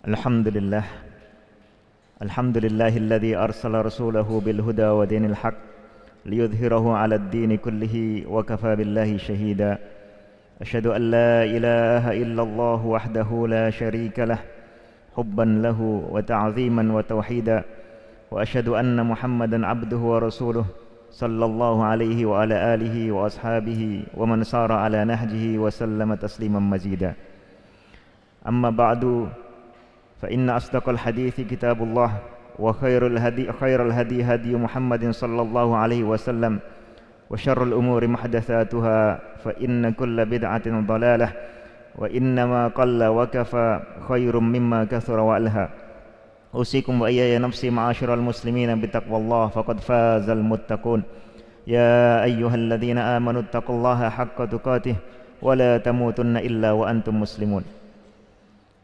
Alhamdulillah. Alhamdulillahilladzi arsala rasulahu bil huda wa dinil haq liyudhhirahu 'alad dini kullihi wa kafa billahi shahida. Asyhadu an la ilaha illallah wahdahu la syarika lah hubban lahu wa ta'ziman wa tauhida. Wa asyhadu anna Muhammadan 'abduhu wa rasuluh sallallahu alaihi wa ala alihi wa ashabihi wa man sara ala nahjihi wa sallama tasliman mazida. Amma ba'du. فإن أصدق الحديث كتاب الله وخير الهدي هدي محمد صلى الله عليه وسلم وشر الأمور محدثاتها فإن كل بدعة ضلالة وإنما قل وكفى خير مما كثر وألهى. أوصيكم وإياي نفسي معاشر المسلمين بتقوى الله فقد فاز المتقون. يا أيها الذين آمنوا اتقوا الله حق تقاته ولا تموتن إلا وأنتم مسلمون.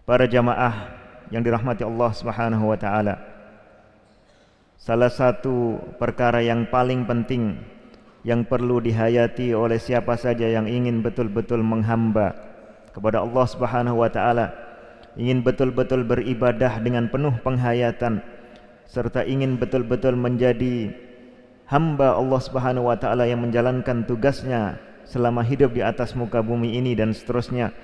Para jamaah yang dirahmati Allah Subhanahu wa taala. Salah satu perkara yang paling penting yang perlu dihayati oleh siapa saja yang ingin betul-betul menghamba kepada Allah Subhanahu wa taala, ingin betul-betul beribadah dengan penuh penghayatan serta ingin betul-betul menjadi hamba Allah Subhanahu wa taala yang menjalankan tugasnya selama hidup di atas muka bumi ini dan seterusnya,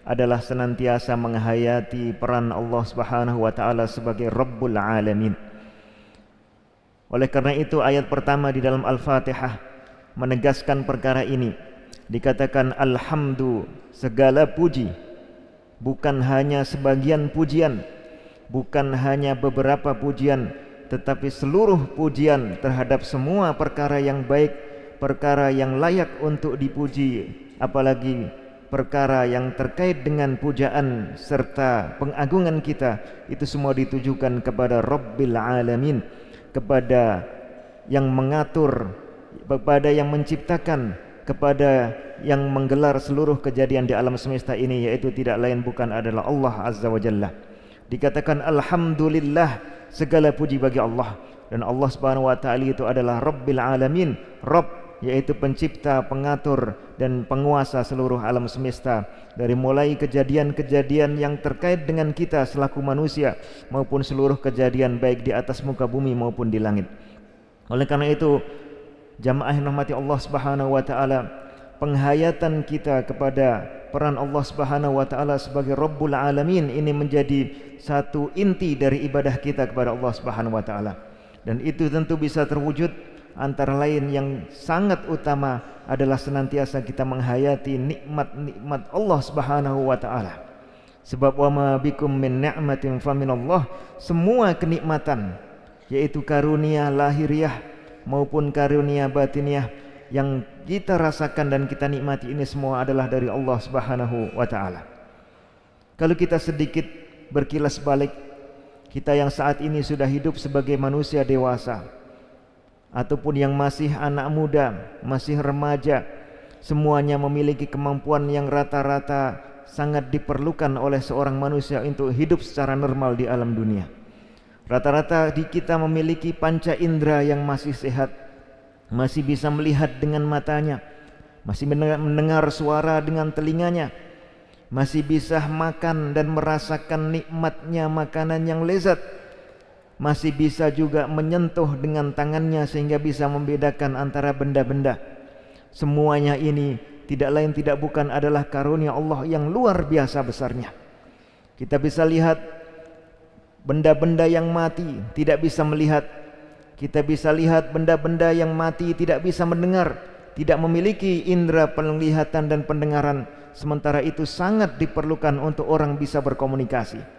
adalah senantiasa menghayati peran Allah Subhanahu wa taala sebagai Rabbul Alamin. Oleh karena itu ayat pertama di dalam Al-Fatihah menegaskan perkara ini. Dikatakan alhamdu, segala puji, bukan hanya sebagian pujian, bukan hanya beberapa pujian, tetapi seluruh pujian terhadap semua perkara yang baik, perkara yang layak untuk dipuji, apalagi perkara yang terkait dengan pujaan serta pengagungan kita, itu semua ditujukan kepada Rabbil Alamin, kepada yang mengatur, kepada yang menciptakan, kepada yang menggelar seluruh kejadian di alam semesta ini, yaitu tidak lain bukan adalah Allah Azza wa Jalla. Dikatakan alhamdulillah, segala puji bagi Allah, dan Allah Subhanahu wa taala itu adalah Rabbil Alamin, Rabb yaitu pencipta, pengatur dan penguasa seluruh alam semesta, dari mulai kejadian-kejadian yang terkait dengan kita selaku manusia maupun seluruh kejadian baik di atas muka bumi maupun di langit. Oleh karena itu, jamaah yang rahmati Allah Subhanahu wa taala, penghayatan kita kepada peran Allah Subhanahu wa taala sebagai Rabbul Alamin ini menjadi satu inti dari ibadah kita kepada Allah Subhanahu wa taala. Dan itu tentu bisa terwujud antara lain yang sangat utama adalah senantiasa kita menghayati nikmat-nikmat Allah Subhanahu wa taala. Sebab wa ma bikum min ni'matin faminallah, semua kenikmatan yaitu karunia lahiriah maupun karunia batiniah yang kita rasakan dan kita nikmati ini semua adalah dari Allah Subhanahu wa taala. Kalau kita sedikit berkilas balik, kita yang saat ini sudah hidup sebagai manusia dewasa ataupun yang masih anak muda, masih remaja, semuanya memiliki kemampuan yang rata-rata sangat diperlukan oleh seorang manusia untuk hidup secara normal di alam dunia. Rata-rata di kita memiliki panca indera yang masih sehat, masih bisa melihat dengan matanya, masih mendengar suara dengan telinganya, masih bisa makan dan merasakan nikmatnya makanan yang lezat, masih bisa juga menyentuh dengan tangannya sehingga bisa membedakan antara benda-benda. Semuanya ini tidak lain tidak bukan adalah karunia Allah yang luar biasa besarnya. Kita bisa lihat benda-benda yang mati tidak bisa melihat. Kita bisa lihat benda-benda yang mati tidak bisa mendengar, tidak memiliki indera penglihatan dan pendengaran. Sementara itu sangat diperlukan untuk orang bisa berkomunikasi.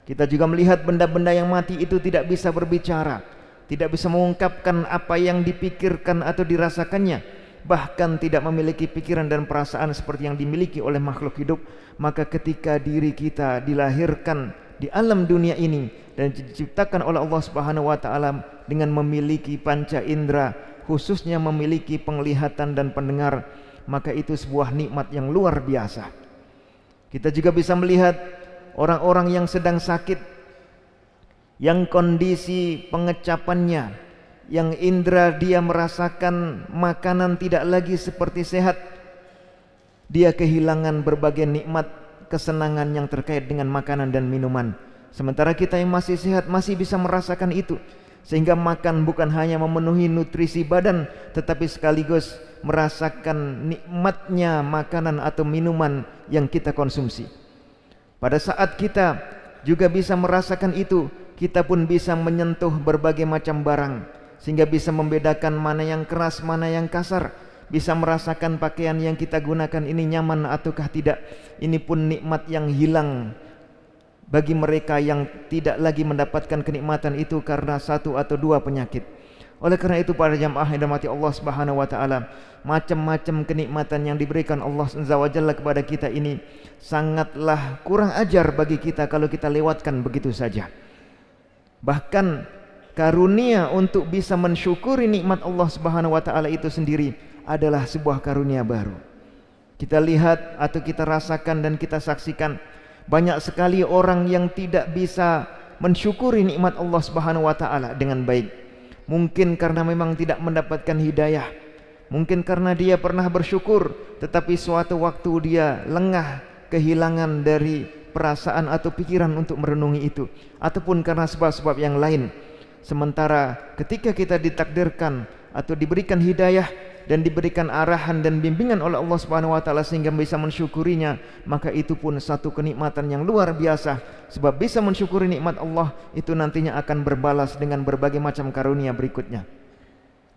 Kita juga melihat benda-benda yang mati itu tidak bisa berbicara, tidak bisa mengungkapkan apa yang dipikirkan atau dirasakannya, bahkan tidak memiliki pikiran dan perasaan seperti yang dimiliki oleh makhluk hidup. Maka ketika diri kita dilahirkan di alam dunia ini dan diciptakan oleh Allah Subhanahu wa taala dengan memiliki panca indera, khususnya memiliki penglihatan dan pendengar, maka itu sebuah nikmat yang luar biasa. Kita juga bisa melihat orang-orang yang sedang sakit, yang kondisi pengecapannya, yang indera dia merasakan makanan tidak lagi seperti sehat, dia kehilangan berbagai nikmat kesenangan yang terkait dengan makanan dan minuman. Sementara kita yang masih sehat masih bisa merasakan itu, sehingga makan bukan hanya memenuhi nutrisi badan, tetapi sekaligus merasakan nikmatnya makanan atau minuman yang kita konsumsi. Pada saat kita juga bisa merasakan itu, kita pun bisa menyentuh berbagai macam barang, sehingga bisa membedakan mana yang keras, mana yang kasar, bisa merasakan pakaian yang kita gunakan ini nyaman ataukah tidak. Ini pun nikmat yang hilang bagi mereka yang tidak lagi mendapatkan kenikmatan itu karena satu atau dua penyakit. Oleh karena itu para jamaah yang dirahmati Allah Subhanahu wa taala, macam-macam kenikmatan yang diberikan Allah Azza wa Jalla kepada kita ini sangatlah kurang ajar bagi kita kalau kita lewatkan begitu saja. Bahkan karunia untuk bisa mensyukuri nikmat Allah Subhanahu wa taala itu sendiri adalah sebuah karunia baru. Kita lihat atau kita rasakan dan kita saksikan banyak sekali orang yang tidak bisa mensyukuri nikmat Allah Subhanahu wa taala dengan baik. Mungkin karena memang tidak mendapatkan hidayah, mungkin karena dia pernah bersyukur tetapi suatu waktu dia lengah, kehilangan dari perasaan atau pikiran untuk merenungi itu, ataupun karena sebab-sebab yang lain. Sementara ketika kita ditakdirkan atau diberikan hidayah dan diberikan arahan dan bimbingan oleh Allah Subhanahu wa taala sehingga bisa mensyukurinya, maka itu pun satu kenikmatan yang luar biasa. Sebab bisa mensyukuri nikmat Allah itu nantinya akan berbalas dengan berbagai macam karunia berikutnya.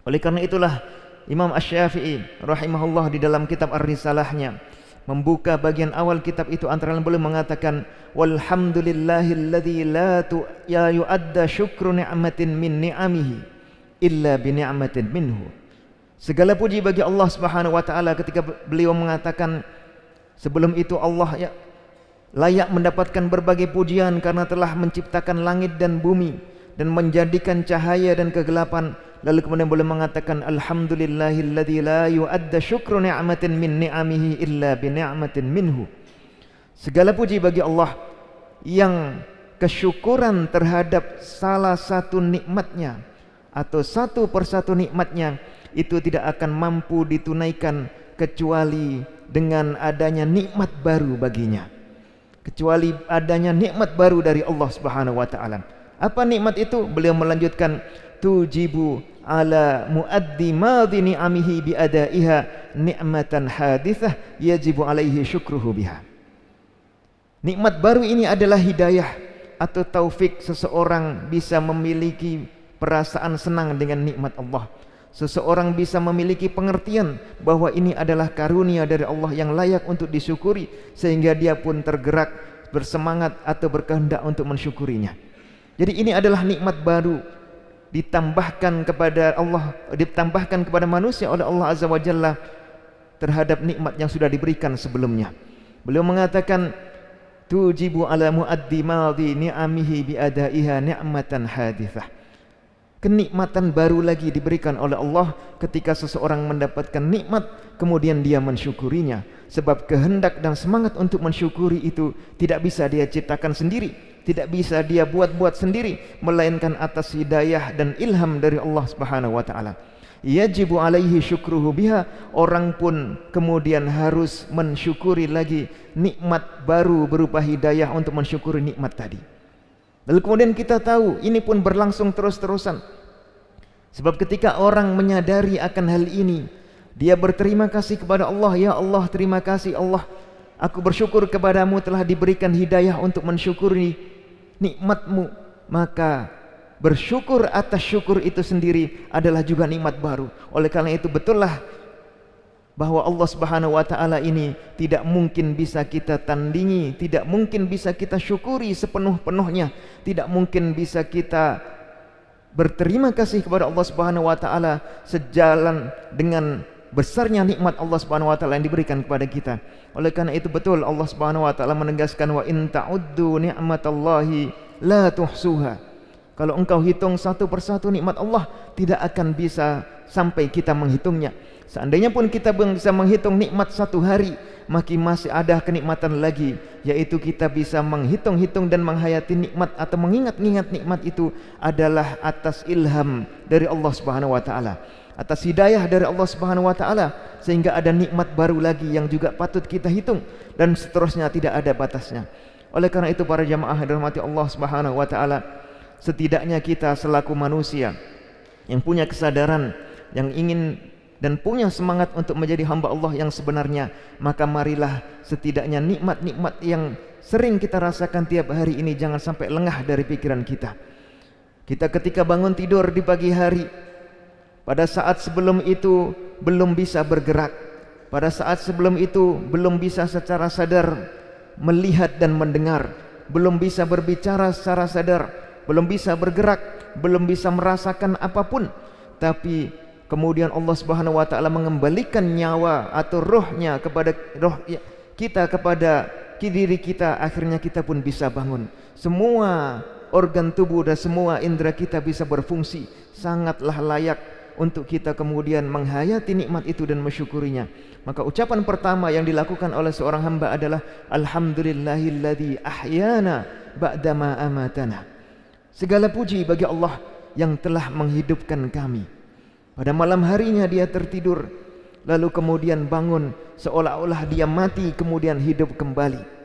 Oleh karena itulah Imam Asy-Syafi'i rahimahullah di dalam kitab Ar-Risalahnya membuka bagian awal kitab itu antara lain beliau mengatakan, walhamdulillahilladzi la yu'adda syukru ni'matin min ni'amihi illa bi ni'matin minhu. Segala puji bagi Allah Subhanahu wa taala. Ketika beliau mengatakan sebelum itu Allah layak mendapatkan berbagai pujian karena telah menciptakan langit dan bumi dan menjadikan cahaya dan kegelapan. Lalu kemudian beliau mengatakan alhamdulillahilladzi la yu'adda syukru ni'matin min ni'amihi illa bi ni'matin minhu. Segala puji bagi Allah yang kesyukuran terhadap salah satu nikmatnya atau satu persatu nikmatnya itu tidak akan mampu ditunaikan kecuali dengan adanya nikmat baru baginya, kecuali adanya nikmat baru dari Allah Subhanahu wa taala. Apa nikmat itu? Beliau melanjutkan, tujibu ala muaddi madhi ni'amihi bi adaiha ni'matan hadithah yajibu alaihi syukruhu biha. Nikmat baru ini adalah hidayah atau taufik seseorang bisa memiliki perasaan senang dengan nikmat Allah. Seseorang bisa memiliki pengertian bahwa ini adalah karunia dari Allah yang layak untuk disyukuri, sehingga dia pun tergerak, bersemangat atau berkehendak untuk mensyukurinya. Jadi ini adalah nikmat baru ditambahkan kepada Allah, ditambahkan kepada manusia oleh Allah Azza wa Jalla terhadap nikmat yang sudah diberikan sebelumnya. Beliau mengatakan tujibu ala muaddi madhi ni'amihi bi adaiha ni'matan hadithah. Kenikmatan baru lagi diberikan oleh Allah ketika seseorang mendapatkan nikmat kemudian dia mensyukurinya. Sebab kehendak dan semangat untuk mensyukuri itu tidak bisa dia ciptakan sendiri, tidak bisa dia buat-buat sendiri, melainkan atas hidayah dan ilham dari Allah Subhanahu wa taala. Yajibu alaihi syukruhu biha. Orang pun kemudian harus mensyukuri lagi nikmat baru berupa hidayah untuk mensyukuri nikmat tadi. Lalu kemudian kita tahu ini pun berlangsung terus-terusan. Sebab ketika orang menyadari akan hal ini, dia berterima kasih kepada Allah. Ya Allah, terima kasih Allah, aku bersyukur kepadamu telah diberikan hidayah untuk mensyukuri nikmatmu. Maka bersyukur atas syukur itu sendiri adalah juga nikmat baru. Oleh karena itu betullah bahwa Allah Subhanahu wa taala ini tidak mungkin bisa kita tandingi, tidak mungkin bisa kita syukuri sepenuh-penuhnya, tidak mungkin bisa kita berterima kasih kepada Allah Subhanahu wa taala sejalan dengan besarnya nikmat Allah Subhanahu wa taala yang diberikan kepada kita. Oleh karena itu betul Allah Subhanahu wa taala menegaskan, wa in ta'uddu ni'matallahi la tuhsuha. Kalau engkau hitung satu persatu nikmat Allah, tidak akan bisa sampai kita menghitungnya. Seandainya pun kita bisa menghitung nikmat satu hari, maka masih ada kenikmatan lagi, yaitu kita bisa menghitung-hitung dan menghayati nikmat atau mengingat-ingat nikmat itu adalah atas ilham dari Allah Subhanahu wa taala, atas hidayah dari Allah Subhanahu wa taala, sehingga ada nikmat baru lagi yang juga patut kita hitung dan seterusnya tidak ada batasnya. Oleh karena itu para jamaah yang dirahmati Allah Subhanahu wa taala, setidaknya kita selaku manusia yang punya kesadaran, yang ingin dan punya semangat untuk menjadi hamba Allah yang sebenarnya, maka marilah setidaknya nikmat-nikmat yang sering kita rasakan tiap hari ini jangan sampai lengah dari pikiran kita. Kita ketika bangun tidur di pagi hari, pada saat sebelum itu belum bisa bergerak, pada saat sebelum itu belum bisa secara sadar melihat dan mendengar, belum bisa berbicara secara sadar, belum bisa bergerak, belum bisa merasakan apapun, tapi kemudian Allah Subhanahu wa taala mengembalikan nyawa atau rohnya kepada roh kita, kepada diri kita, akhirnya kita pun bisa bangun. Semua organ tubuh dan semua indera kita bisa berfungsi. Sangatlah layak untuk kita kemudian menghayati nikmat itu dan mensyukurinya. Maka ucapan pertama yang dilakukan oleh seorang hamba adalah alhamdulillahilladzi ahyana ba'dama amatana. Segala puji bagi Allah yang telah menghidupkan kami. Pada malam harinya dia tertidur, lalu kemudian bangun seolah-olah dia mati kemudian hidup kembali.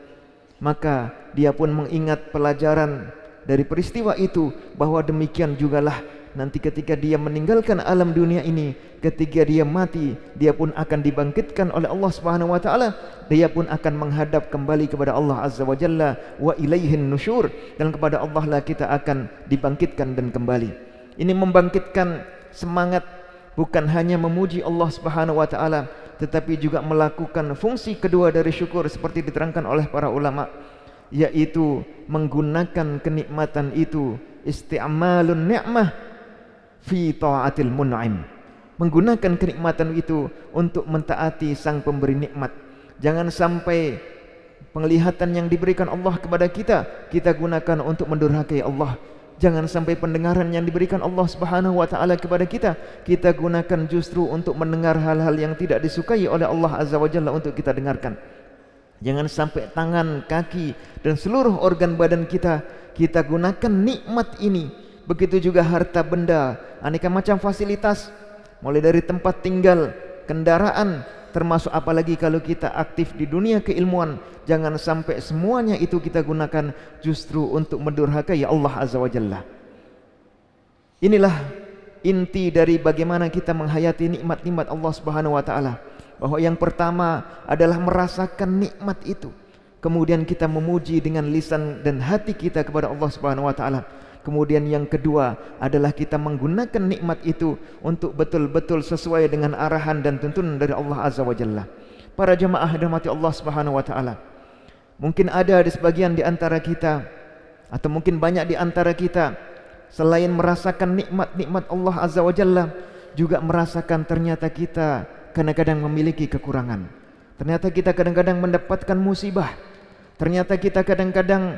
Maka dia pun mengingat pelajaran dari peristiwa itu, bahwa demikian jugalah nanti ketika dia meninggalkan alam dunia ini, ketika dia mati, dia pun akan dibangkitkan oleh Allah Subhanahu wa taala. Dia pun akan menghadap kembali kepada Allah Azza wa Jalla, wa ilaihin nusyur, dan kepada Allah lah kita akan dibangkitkan dan kembali. Ini membangkitkan semangat, bukan hanya memuji Allah Subhanahu wa taala, tetapi juga melakukan fungsi kedua dari syukur seperti diterangkan oleh para ulama, yaitu menggunakan kenikmatan itu, isti'malun ni'mah fi ta'atil mun'im, menggunakan kenikmatan itu untuk mentaati sang pemberi nikmat. Jangan sampai penglihatan yang diberikan Allah kepada kita, kita gunakan untuk mendurhakai Allah. Jangan sampai pendengaran yang diberikan Allah Subhanahu wa taala kepada kita, kita gunakan justru untuk mendengar hal-hal yang tidak disukai oleh Allah Azza wa Jalla untuk kita dengarkan. Jangan sampai tangan, kaki, dan seluruh organ badan kita, kita gunakan nikmat ini. Begitu juga harta benda, aneka macam fasilitas, mulai dari tempat tinggal, kendaraan, termasuk apalagi kalau kita aktif di dunia keilmuan. Jangan sampai semuanya itu kita gunakan justru untuk mendurhakai Allah Azza wa Jalla. Inilah inti dari bagaimana kita menghayati nikmat-nikmat Allah Subhanahu wa taala. Bahwa yang pertama adalah merasakan nikmat itu, kemudian kita memuji dengan lisan dan hati kita kepada Allah Subhanahu wa taala. Kemudian yang kedua adalah kita menggunakan nikmat itu untuk betul-betul sesuai dengan arahan dan tuntunan dari Allah Azza wa Jalla. Para jamaah dirahmati Allah Subhanahu wa taala, mungkin ada di sebagian di antara kita, atau mungkin banyak di antara kita, selain merasakan nikmat-nikmat Allah Azza wa Jalla, juga merasakan ternyata kita kadang-kadang memiliki kekurangan. Ternyata kita kadang-kadang mendapatkan musibah. Ternyata kita kadang-kadang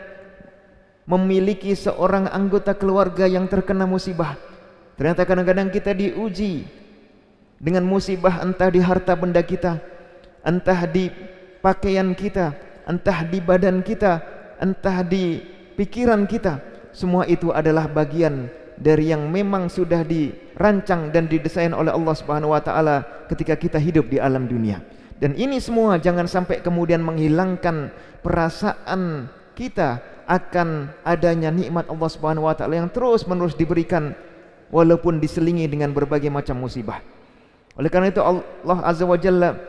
memiliki seorang anggota keluarga yang terkena musibah. Ternyata kadang-kadang kita diuji dengan musibah, entah di harta benda kita, entah di pakaian kita, entah di badan kita, entah di pikiran kita. Semua itu adalah bagian dari yang memang sudah dirancang dan didesain oleh Allah Subhanahu wa taala ketika kita hidup di alam dunia. Dan ini semua jangan sampai kemudian menghilangkan perasaan kita akan adanya nikmat Allah Subhanahu wa taala yang terus-menerus diberikan walaupun diselingi dengan berbagai macam musibah. Oleh karena itu Allah Azza wa Jalla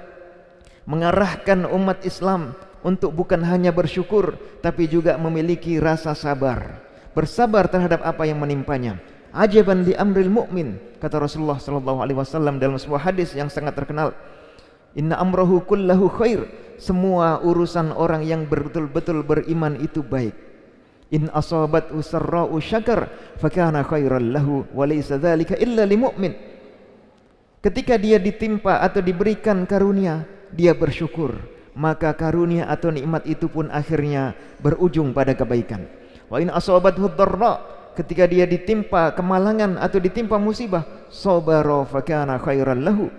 mengarahkan umat Islam untuk bukan hanya bersyukur tapi juga memiliki rasa sabar. Bersabar terhadap apa yang menimpanya. Ajaban li amril mu'min, kata Rasulullah sallallahu alaihi wasallam dalam sebuah hadis yang sangat terkenal. Inna amrahu kullahu khair. Semua urusan orang yang betul-betul beriman itu baik. In asabathu sarra'u syakar fakana khairan lahu wa laysa dzalika illa limu'min. Ketika dia ditimpa atau diberikan karunia, dia bersyukur, maka karunia atau nikmat itu pun akhirnya berujung pada kebaikan. Wa in asabathu dharra, ketika dia ditimpa kemalangan atau ditimpa musibah, sabara fakana khairan lahu,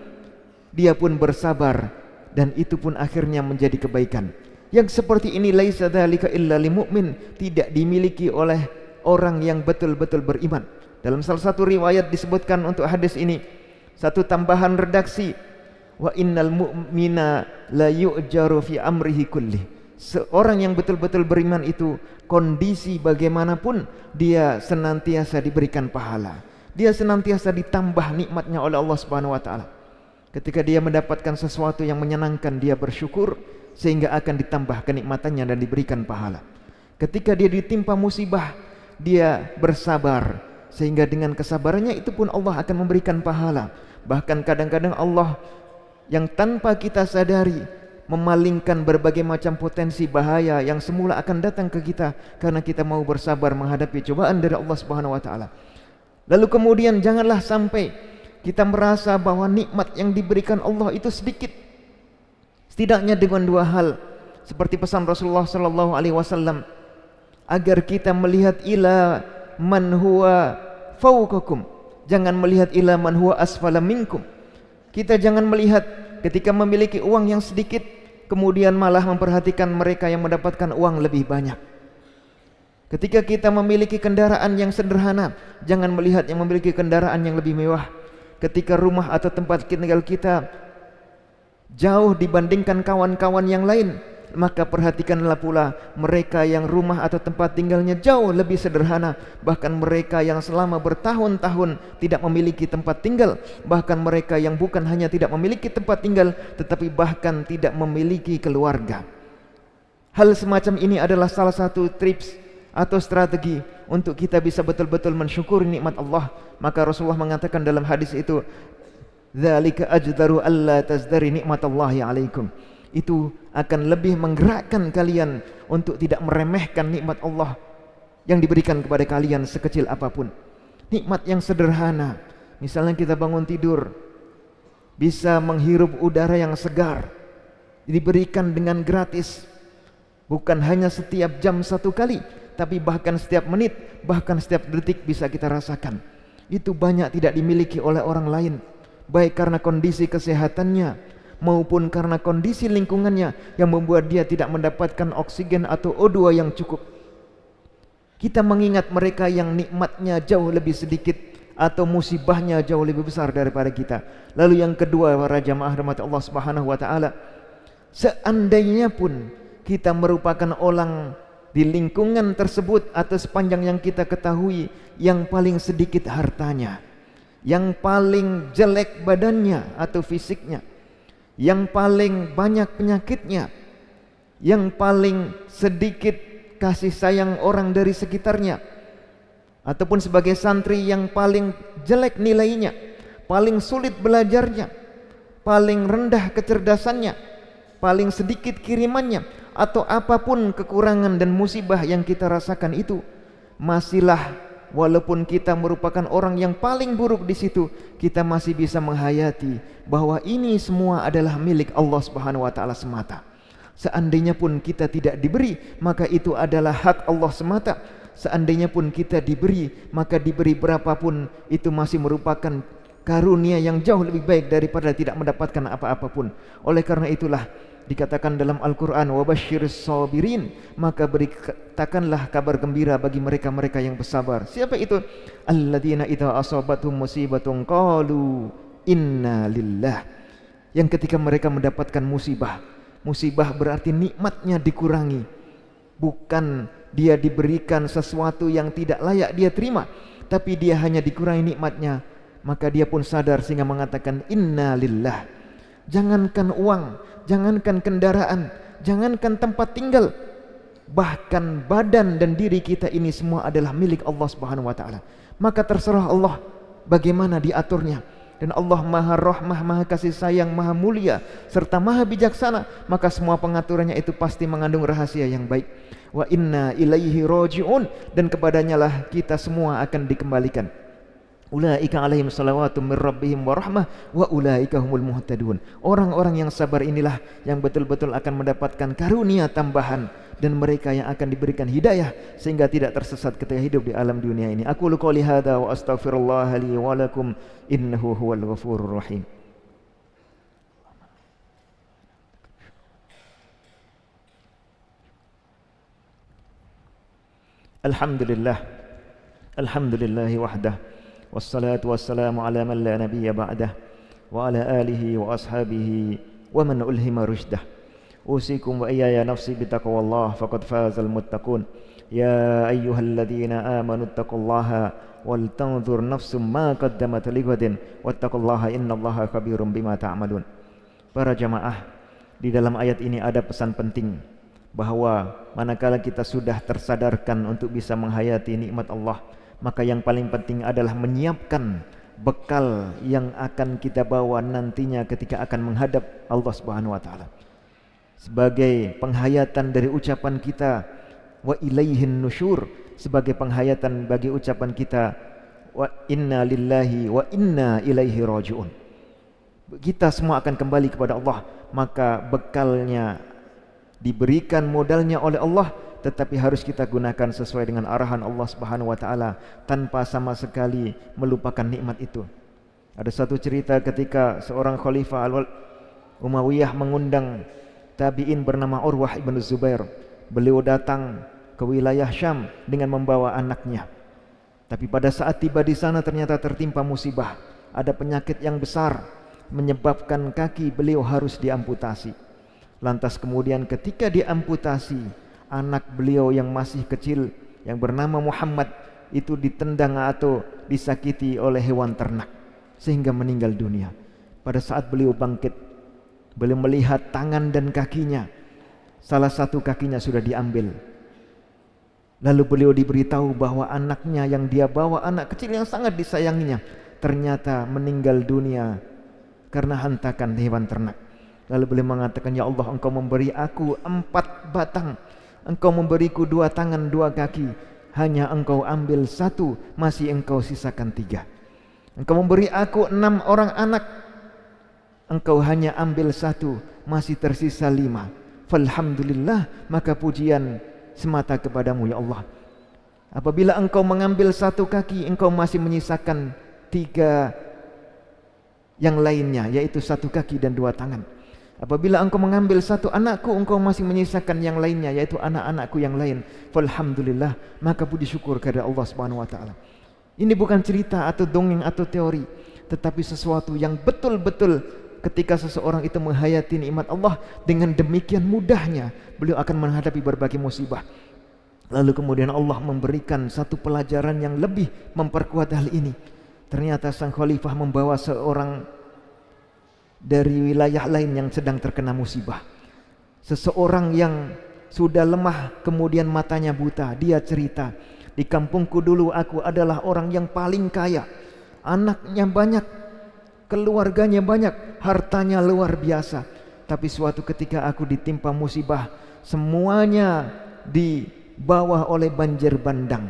dia pun bersabar dan itu pun akhirnya menjadi kebaikan. Yang seperti ini laisa dzalika illa limu'min, tidak dimiliki oleh orang yang betul-betul beriman. Dalam salah satu riwayat disebutkan untuk hadis ini satu tambahan redaksi, wa innal mu'mina la yu'jaru fi amrihi kullih. Seorang yang betul-betul beriman itu kondisi bagaimanapun dia senantiasa diberikan pahala. Dia senantiasa ditambah nikmatnya oleh Allah Subhanahu wa taala. Ketika dia mendapatkan sesuatu yang menyenangkan, dia bersyukur sehingga akan ditambah kenikmatannya dan diberikan pahala. Ketika dia ditimpa musibah, dia bersabar sehingga dengan kesabarannya itu pun Allah akan memberikan pahala. Bahkan kadang-kadang Allah yang tanpa kita sadari memalingkan berbagai macam potensi bahaya yang semula akan datang ke kita karena kita mau bersabar menghadapi cobaan dari Allah Subhanahu wa taala. Lalu kemudian janganlah sampai kita merasa bahwa nikmat yang diberikan Allah itu sedikit. Setidaknya dengan dua hal, seperti pesan Rasulullah sallallahu alaihi wasallam, agar kita melihat ila man huwa fawqakum, jangan melihat ila man huwa asfala minkum. Kita jangan melihat ketika memiliki uang yang sedikit kemudian malah memperhatikan mereka yang mendapatkan uang lebih banyak. Ketika kita memiliki kendaraan yang sederhana, jangan melihat yang memiliki kendaraan yang lebih mewah. Ketika rumah atau tempat tinggal kita jauh dibandingkan kawan-kawan yang lain, maka perhatikanlah pula mereka yang rumah atau tempat tinggalnya jauh lebih sederhana. Bahkan mereka yang selama bertahun-tahun tidak memiliki tempat tinggal, bahkan mereka yang bukan hanya tidak memiliki tempat tinggal, tetapi bahkan tidak memiliki keluarga. Hal semacam ini adalah salah satu tips atau strategi untuk kita bisa betul-betul mensyukuri nikmat Allah. Maka Rasulullah mengatakan dalam hadis itu, dzalika ajdaru alla tazdari nikmatallahi alaikum. Itu akan lebih menggerakkan kalian untuk tidak meremehkan nikmat Allah yang diberikan kepada kalian sekecil apapun. Nikmat yang sederhana, misalnya kita bangun tidur, bisa menghirup udara yang segar, diberikan dengan gratis. Bukan hanya setiap jam satu kali, tapi bahkan setiap menit, bahkan setiap detik bisa kita rasakan. Itu banyak tidak dimiliki oleh orang lain, baik karena kondisi kesehatannya maupun karena kondisi lingkungannya yang membuat dia tidak mendapatkan oksigen atau O2 yang cukup. Kita mengingat mereka yang nikmatnya jauh lebih sedikit atau musibahnya jauh lebih besar daripada kita. Lalu yang kedua, para jamaah rahmat Allah Subhanahu wa taala, seandainya pun kita merupakan orang di lingkungan tersebut atau sepanjang yang kita ketahui yang paling sedikit hartanya, yang paling jelek badannya atau fisiknya, yang paling banyak penyakitnya, yang paling sedikit kasih sayang orang dari sekitarnya, ataupun sebagai santri yang paling jelek nilainya, paling sulit belajarnya, paling rendah kecerdasannya, paling sedikit kirimannya, atau apapun kekurangan dan musibah yang kita rasakan itu, masihlah walaupun kita merupakan orang yang paling buruk di situ, kita masih bisa menghayati bahwa ini semua adalah milik Allah Subhanahu wa taala semata. Seandainya pun kita tidak diberi, maka itu adalah hak Allah semata. Seandainya pun kita diberi, maka diberi berapapun itu masih merupakan karunia yang jauh lebih baik daripada tidak mendapatkan apa-apapun. Oleh karena itulah dikatakan dalam Al-Quran, wabashiris sabirin, maka beritakanlah kabar gembira bagi mereka-mereka yang bersabar. Siapa itu? Alladzina idza asabathum musibatun qalu inna lillah. Yang ketika mereka mendapatkan musibah, musibah berarti nikmatnya dikurangi, bukan dia diberikan sesuatu yang tidak layak dia terima, tapi dia hanya dikurangi nikmatnya, maka dia pun sadar sehingga mengatakan inna lillah. Jangankan uang, jangankan kendaraan, jangankan tempat tinggal, bahkan badan dan diri kita ini semua adalah milik Allah Subhanahu wa taala. Maka terserah Allah bagaimana diaturnya. Dan Allah Maha Rahmah, Maha Kasih Sayang, Maha Mulia serta Maha Bijaksana, maka semua pengaturannya itu pasti mengandung rahasia yang baik. Wa inna ilaihi raji'un, dan kepadanya lah kita semua akan dikembalikan. Ulaika alaihim salawatu min rabbihim wa rahmah wa ulaika humul muhtadun. Orang-orang yang sabar inilah yang betul-betul akan mendapatkan karunia tambahan, dan mereka yang akan diberikan hidayah sehingga tidak tersesat ketika hidup di alam dunia ini. Aku qouli hadza wa astaghfirullah li wa lakum innahu huwal ghafurur rahim. Alhamdulillah, alhamdulillahi wahdah, wassalatu wassalamu ala man la nabiyya ba'dah, wa ala alihi wa ashabihi wa man ulhima rushdah. Usikum wa iyaya nafsi bitaqwallah faqad fazal muttaqun. Ya ayyuhalladzina amanu taqullaha wal tanzur nafsum ma qaddamat lighadin wattaqullaha innallaha khabirum bima ta'malun. Para jamaah, di dalam ayat ini ada pesan penting bahwa manakala kita sudah tersadarkan untuk bisa menghayati nikmat Allah, maka yang paling penting adalah menyiapkan bekal yang akan kita bawa nantinya ketika akan menghadap Allah Subhanahu wa taala. Sebagai penghayatan dari ucapan kita wa ilaihin nusyur, sebagai penghayatan bagi ucapan kita wa inna lillahi wa inna ilaihi rajiun. Kita semua akan kembali kepada Allah, maka bekalnya diberikan modalnya oleh Allah, tetapi harus kita gunakan sesuai dengan arahan Allah Subhanahu wa taala tanpa sama sekali melupakan nikmat itu. Ada satu cerita ketika seorang khalifah Umayyah mengundang tabi'in bernama Urwah ibn Zubair. Beliau datang ke wilayah Syam dengan membawa anaknya. Tapi pada saat tiba di sana ternyata tertimpa musibah. Ada penyakit yang besar menyebabkan kaki beliau harus diamputasi. Lantas kemudian ketika diamputasi, anak beliau yang masih kecil yang bernama Muhammad itu ditendang atau disakiti oleh hewan ternak sehingga meninggal dunia. Pada saat beliau bangkit, beliau melihat tangan dan kakinya, salah satu kakinya sudah diambil. Lalu beliau diberitahu bahwa anaknya yang dia bawa, anak kecil yang sangat disayanginya, ternyata meninggal dunia karena hantakan hewan ternak. Lalu beliau mengatakan, ya Allah, engkau memberi aku 4 batang, engkau memberiku 2 tangan 2 kaki, hanya engkau ambil 1, masih engkau sisakan 3. Engkau memberi aku 6 orang anak, engkau hanya ambil 1, masih tersisa 5. Falhamdulillah, maka pujian semata kepadamu ya Allah. Apabila engkau mengambil 1 kaki, engkau masih menyisakan 3 yang lainnya, yaitu 1 kaki dan 2 tangan. Apabila engkau mengambil 1 anakku, engkau masih menyisakan yang lainnya, yaitu anak-anakku yang lain. Falhamdulillah, maka puji syukur kepada Allah Subhanahu wa taala. Ini bukan cerita atau dongeng atau teori, tetapi sesuatu yang betul-betul ketika seseorang itu menghayati nikmat Allah, dengan demikian mudahnya beliau akan menghadapi berbagai musibah. Lalu kemudian Allah memberikan satu pelajaran yang lebih memperkuat hal ini. Ternyata sang khalifah membawa seorang dari wilayah lain yang sedang terkena musibah. Seseorang yang sudah lemah kemudian matanya buta. Dia cerita, di kampungku dulu aku adalah orang yang paling kaya, anaknya banyak, keluarganya banyak, hartanya luar biasa. Tapi suatu ketika aku ditimpa musibah, semuanya dibawa oleh banjir bandang,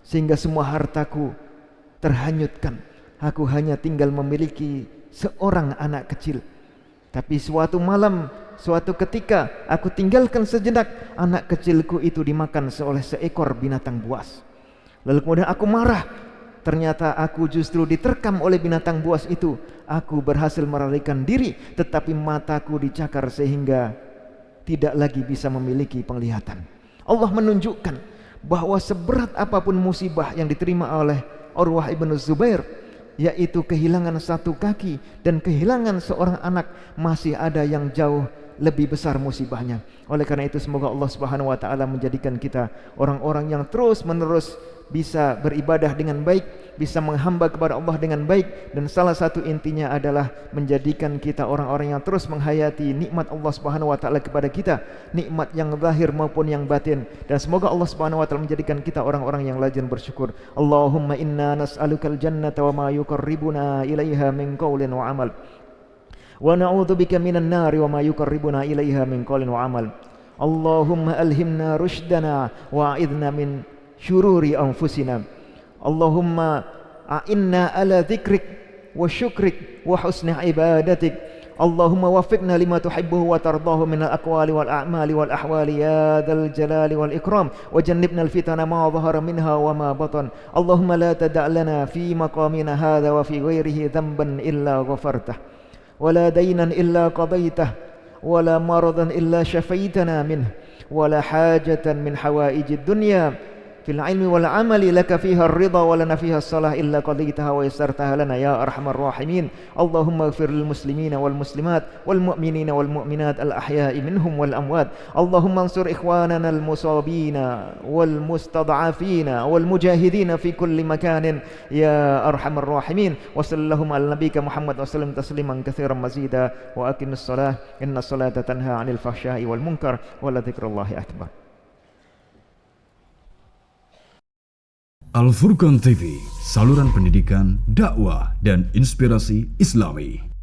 sehingga semua hartaku terhanyutkan. Aku hanya tinggal memiliki seorang anak kecil. Tapi suatu malam, suatu ketika aku tinggalkan sejenak, anak kecilku itu dimakan oleh seekor binatang buas. Lalu kemudian aku marah. Ternyata aku justru diterkam oleh binatang buas itu. Aku berhasil melarikan diri, tetapi mataku dicakar sehingga tidak lagi bisa memiliki penglihatan. Allah menunjukkan bahwa seberat apapun musibah yang diterima oleh Urwah ibn Zubair, yaitu kehilangan 1 kaki dan kehilangan seorang anak, masih ada yang jauh lebih besar musibahnya. Oleh karena itu semoga Allah Subhanahu wa taala menjadikan kita orang-orang yang terus-menerus bisa beribadah dengan baik, bisa menghamba kepada Allah dengan baik, dan salah satu intinya adalah menjadikan kita orang-orang yang terus menghayati nikmat Allah Subhanahu wa taala kepada kita, nikmat yang zahir maupun yang batin. Dan semoga Allah Subhanahu wa taala menjadikan kita orang-orang yang rajin bersyukur. Allahumma inna nas'alukal jannata wa ma yuqarribuna ilaiha min qaulin wa amal, wa na'udzubika minan nari wa ma yuqarribuna ilaiha min qaulin wa amal. Allahumma alhimna rushdana wa a'idna min syururi anfusina. Allahumma a'inna ala dzikrik wa syukrik wa husni ibadatik. Allahumma waffiqna lima tuhibbuhu wa tardahu minal aqwali wal a'mali wal ahwali ya dzal jalali wal ikram, wa jannibna al fitana ma dhahara minha wa ma batan. Allahumma la tada' lana fi maqamina hadha wa fi ghairihi dhanban illa ghafartah, wa la daynan illa qadaitah, wa la maradan illa syafaitana minh, wa la hajatan min hawaijid dunya fil ilmi wal amali laka fiha ar-ridha wa lana fiha as-salah illa qadaytaha wa yassartaha lana ya arhamar rahimin. Allahumma ighfir lil muslimina wal muslimat wal mu'minina wal mu'minat al ahya'i minhum wal amwat. Allahumma ansur ikhwanana al musabina wal mustad'afina wal mujahidina fi kulli makanin ya arhamar rahimin. Wa sallallahu ala nabiyyika Muhammad wa sallam tasliman katsiran mazida wa aqimis shalah inna salata tanha 'anil fahsya'i wal munkar wa la dzikrullahi akbar. Al Furqan TV, saluran pendidikan, dakwah dan inspirasi Islami.